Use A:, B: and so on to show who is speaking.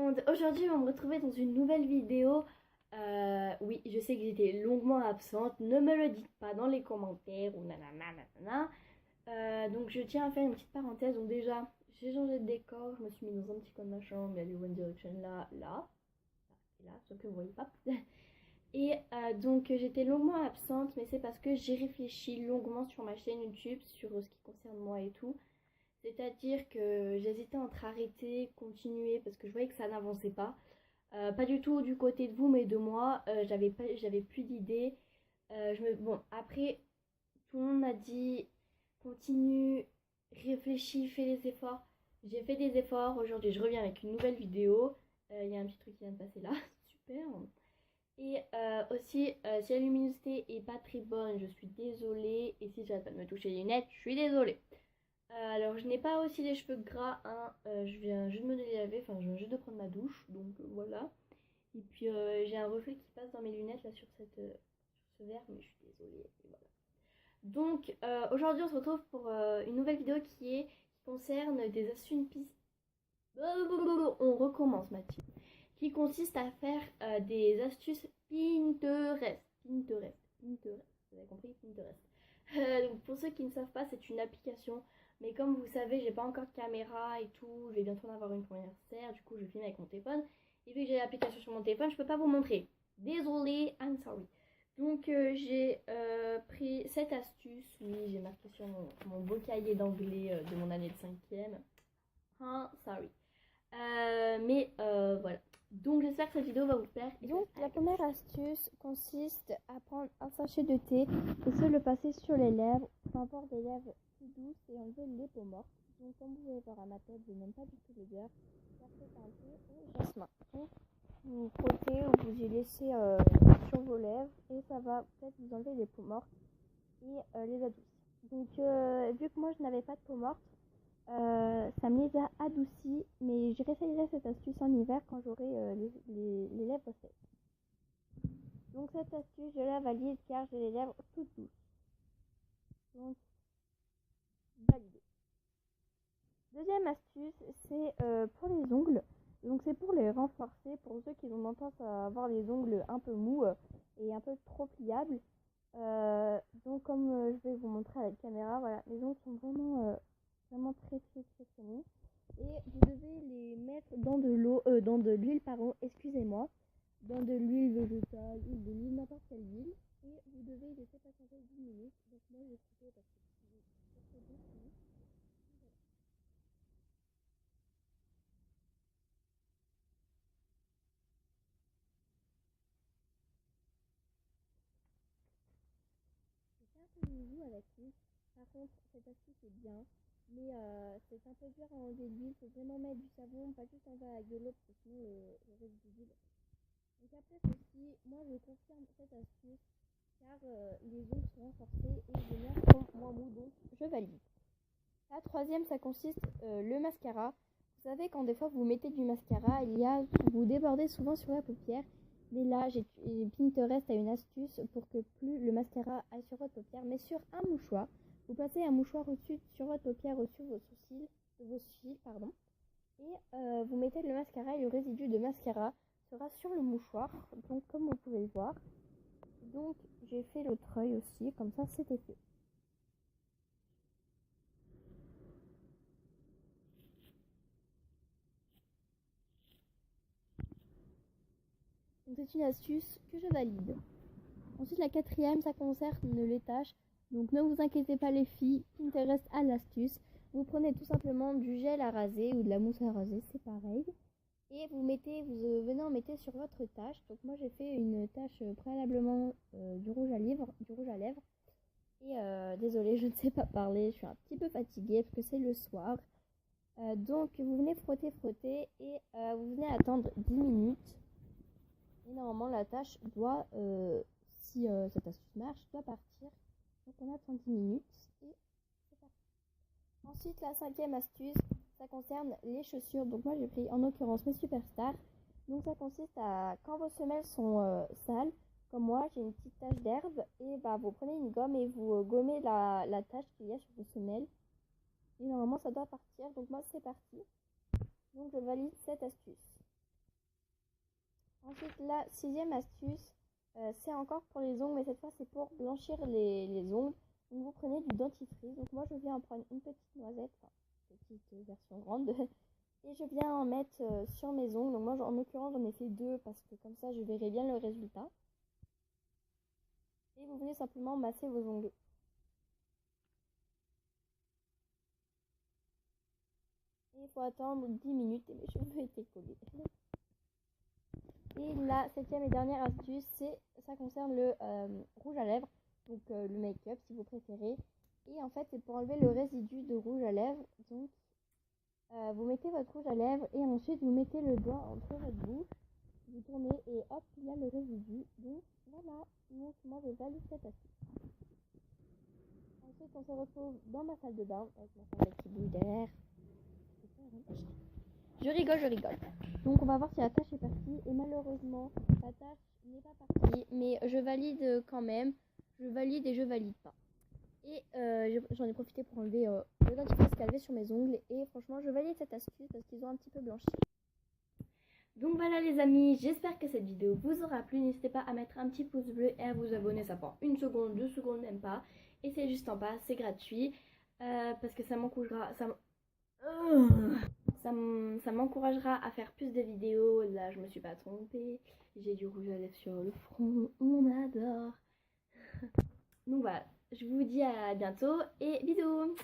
A: monde, aujourd'hui on va me retrouver dans une nouvelle vidéo. Oui, je sais que j'étais longuement absente, ne me le dites pas dans les commentaires ou nanana nanana. Donc je tiens à faire une petite parenthèse. Donc déjà, j'ai changé de décor, je me suis mis dans un petit coin de ma chambre, il y a du One Direction là, là, et là, sauf que vous voyez pas. Et donc j'étais longuement absente, mais c'est parce que j'ai réfléchi longuement sur ma chaîne YouTube, sur ce qui concerne moi et tout. C'est-à-dire que j'hésitais entre arrêter, continuer, parce que je voyais que ça n'avançait pas. Pas du tout du côté de vous, mais de moi. J'avais plus d'idées. Bon, après, tout le monde m'a dit continue, réfléchis, fais des efforts. J'ai fait des efforts. Aujourd'hui, je reviens avec une nouvelle vidéo. Il y a un petit truc qui vient de passer là. Super. Et aussi, si la luminosité est pas très bonne, je suis désolée. Et si j'arrête pas de me toucher les lunettes, je suis désolée. Alors, je n'ai pas aussi les cheveux gras, hein. Je viens juste de me les laver, enfin, je viens juste de prendre ma douche, donc voilà. Et puis, j'ai un reflet qui passe dans mes lunettes là sur ce verre, mais je suis désolée. Et voilà. Donc, aujourd'hui, on se retrouve pour une nouvelle vidéo qui concerne des astuces. On recommence, Mathilde. Qui consiste à faire des astuces Pinterest. Pinterest. Vous avez compris? Pinterest. Donc pour ceux qui ne savent pas, c'est une application. Mais comme vous savez, j'ai pas encore de caméra et tout. Je vais bientôt en avoir une pour l'anniversaire. Du coup, je filme avec mon téléphone. Et vu que j'ai l'application sur mon téléphone, je peux pas vous montrer. Désolée, I'm sorry. Donc j'ai pris cette astuce. Oui, j'ai marqué sur mon beau cahier d'anglais de mon année de 5e. Sorry. Voilà. Donc j'espère que cette vidéo va vous plaire.
B: Donc la première astuce consiste à prendre un sachet de thé et se le passer sur les lèvres pour avoir des lèvres plus douces et enlever les peaux mortes. Donc comme vous pouvez voir à ma tête, je n'aime pas du tout l'odeur car c'est un thé au jasmin. Donc vous frottez ou vous y laissez sur vos lèvres et ça va peut-être vous enlever les peaux mortes et les adoucir. Donc vu que moi je n'avais pas de peaux mortes, ça me les a adoucis, mais je réessayerai cette astuce en hiver quand j'aurai les lèvres sèches. Donc cette astuce, je la valide car j'ai les lèvres toutes douces. Donc, validé. Deuxième astuce, c'est pour les ongles. Donc c'est pour les renforcer, pour ceux qui ont tendance à avoir les ongles un peu mous et un peu trop pliables. Donc comme je vais vous montrer à la caméra, voilà, les ongles sont vraiment très mous. Et vous devez les mettre dans de l'eau, dans de l'huile, pardon, excusez-moi, dans de l'huile végétale ou de l'huile, n'importe quelle huile. Et vous devez laisser patienter 10 minutes. Donc moi j'ai coupé parce que c'est 10 minutes. C'est un peu doux avec l'huile. Par contre, cette astuce est bien, mais c'est un peu dur à enlever l'huile. Il faut vraiment mettre du savon, pas juste enlever avec de l'eau, parce que sinon le reste du d'huile. Donc après ceci, moi je confirme cette astuce car les ongles sont renforcés et les nerfs sont moins mous, donc je valide. La troisième, ça consiste le mascara. Vous savez, quand des fois vous mettez du mascara, vous débordez souvent sur la paupière. Mais là, Pinterest a une astuce pour que plus le mascara aille sur votre paupière, mais sur un mouchoir. Vous placez un mouchoir au-dessus sur votre paupière, au-dessus de vos cils, pardon. Et vous mettez le mascara et le résidu de mascara sera sur le mouchoir. Donc comme vous pouvez le voir. Donc j'ai fait l'autre œil aussi, comme ça c'était fait. Donc c'est une astuce que je valide. Ensuite la quatrième, ça concerne les taches. Donc ne vous inquiétez pas les filles, Pinterest a l'astuce. Vous prenez tout simplement du gel à raser ou de la mousse à raser, c'est pareil. Et vous venez en mettre sur votre tache. Donc moi j'ai fait une tache préalablement du rouge à lèvres. Et désolée, je ne sais pas parler, je suis un petit peu fatiguée parce que c'est le soir. Donc vous venez frotter et vous venez attendre 10 minutes. Et normalement la tâche doit, si cette astuce marche, doit partir. Donc on attend 10 minutes et c'est parti. Ensuite la cinquième astuce, ça concerne les chaussures. Donc moi j'ai pris en l'occurrence mes Superstar. Donc ça consiste à, quand vos semelles sont sales, comme moi j'ai une petite tache d'herbe, et bah vous prenez une gomme et vous gommez la tache qu'il y a sur vos semelles. Et normalement ça doit partir. Donc moi c'est parti. Donc je valide cette astuce. Ensuite, la sixième astuce, c'est encore pour les ongles, mais cette fois c'est pour blanchir les ongles. Donc vous prenez du dentifrice. Donc moi je viens en prendre une petite noisette, enfin petite version grande, et je viens en mettre sur mes ongles. Donc moi en l'occurrence j'en ai fait deux parce que comme ça je verrai bien le résultat. Et vous venez simplement masser vos ongles. Et il faut attendre 10 minutes et mes cheveux étaient collés. Et la septième et dernière astuce, ça concerne le rouge à lèvres, donc le make-up si vous préférez. Et en fait, c'est pour enlever le résidu de rouge à lèvres. Donc, vous mettez votre rouge à lèvres et ensuite vous mettez le doigt entre votre bouche, vous tournez et hop, il y a le résidu. Donc voilà, donc moi je valide cette astuce. Ensuite, on se retrouve dans ma salle de bain avec ma serviette qui bouge derrière. Je rigole. Donc on va voir si la tâche est partie. Et malheureusement, la tâche n'est pas partie. Mais je valide quand même. Je valide et je valide pas. Et j'en ai profité pour enlever le dentifrice qu'il y avait sur mes ongles. Et franchement, je valide cette astuce parce qu'ils ont un petit peu blanchi.
A: Donc voilà les amis, j'espère que cette vidéo vous aura plu. N'hésitez pas à mettre un petit pouce bleu et à vous abonner. Ça prend 1 seconde, 2 secondes, même pas. Et c'est juste en bas, c'est gratuit. Parce que ça m'encouragera... Ça m'encouragera à faire plus de vidéos. Là, je me suis pas trompée. J'ai du rouge à lèvres sur le front. On adore. Donc voilà, je vous dis à bientôt et bisous.